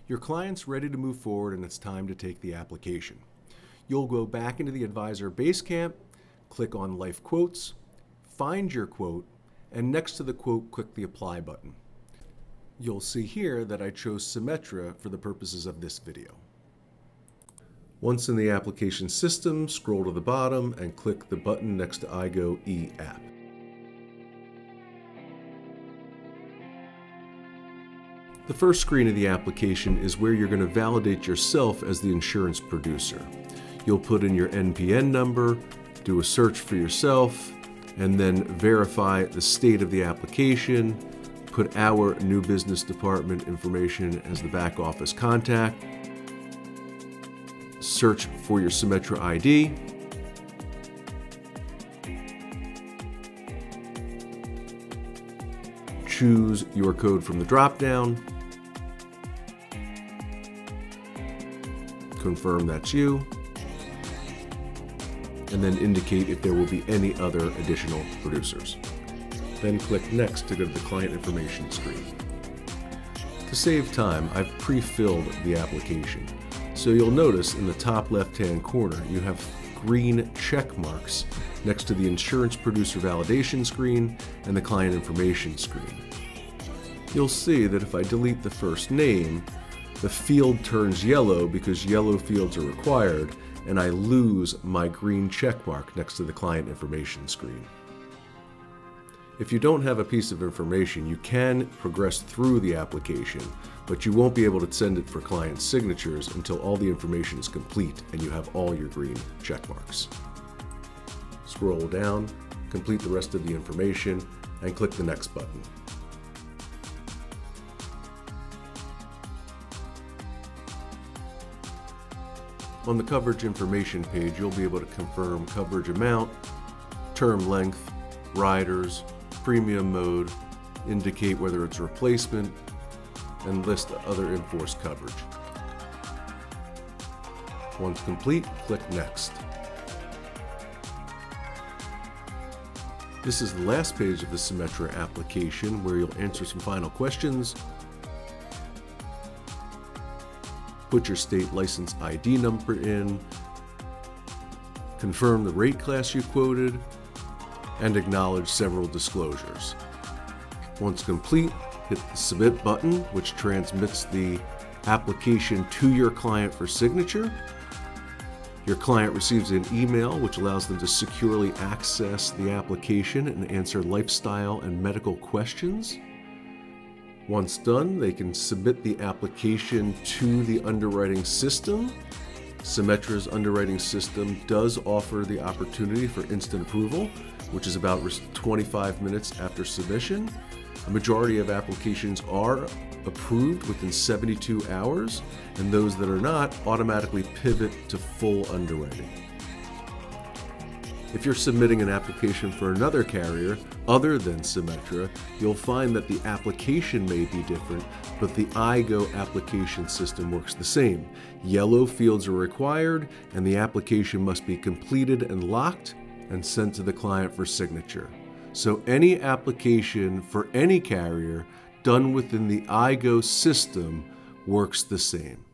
Your client's ready to move forward and it's time to take the application. You'll go back into the Advisor BASECAMP, click on Life Quotes, find your quote, and next to the quote, click the Apply button. You'll see here that I chose Symetra for the purposes of this video. Once in the application system, scroll to the bottom and click the button next to iGo eApp. The first screen of the application is where you're going to validate yourself as the insurance producer. You'll put in your NPN number, do a search for yourself, and then verify the state of the application, put our new business department information as the back office contact, search for your Symetra ID, choose your code from the drop-down, confirm that's you, and then indicate if there will be any other additional producers. Then click Next to go to the client information screen. To save time, I've pre-filled the application. So you'll notice in the top left-hand corner, you have green check marks next to the insurance producer validation screen and the client information screen. You'll see that if I delete the first name, the field turns yellow because yellow fields are required, and I lose my green check mark next to the client information screen. If you don't have a piece of information, you can progress through the application, but you won't be able to send it for client signatures until all the information is complete and you have all your green check marks. Scroll down, complete the rest of the information, and click the Next button. On the coverage information page, you'll be able to confirm coverage amount, term length, riders, premium mode, indicate whether it's replacement, and list other in-force coverage. Once complete, click Next. This is the last page of the Symetra application where you'll answer some final questions, put your state license ID number in, confirm the rate class you quoted, and acknowledge several disclosures. Once complete, hit the Submit button, which transmits the application to your client for signature. Your client receives an email which allows them to securely access the application and answer lifestyle and medical questions. Once done, they can submit the application to the underwriting system. Symetra's underwriting system does offer the opportunity for instant approval, which is about 25 minutes after submission. A majority of applications are approved within 72 hours, and those that are not automatically pivot to full underwriting. If you're submitting an application for another carrier other than Symetra, you'll find that the application may be different, but the iGo application system works the same. Yellow fields are required, and the application must be completed and locked and sent to the client for signature. So any application for any carrier done within the iGo system works the same.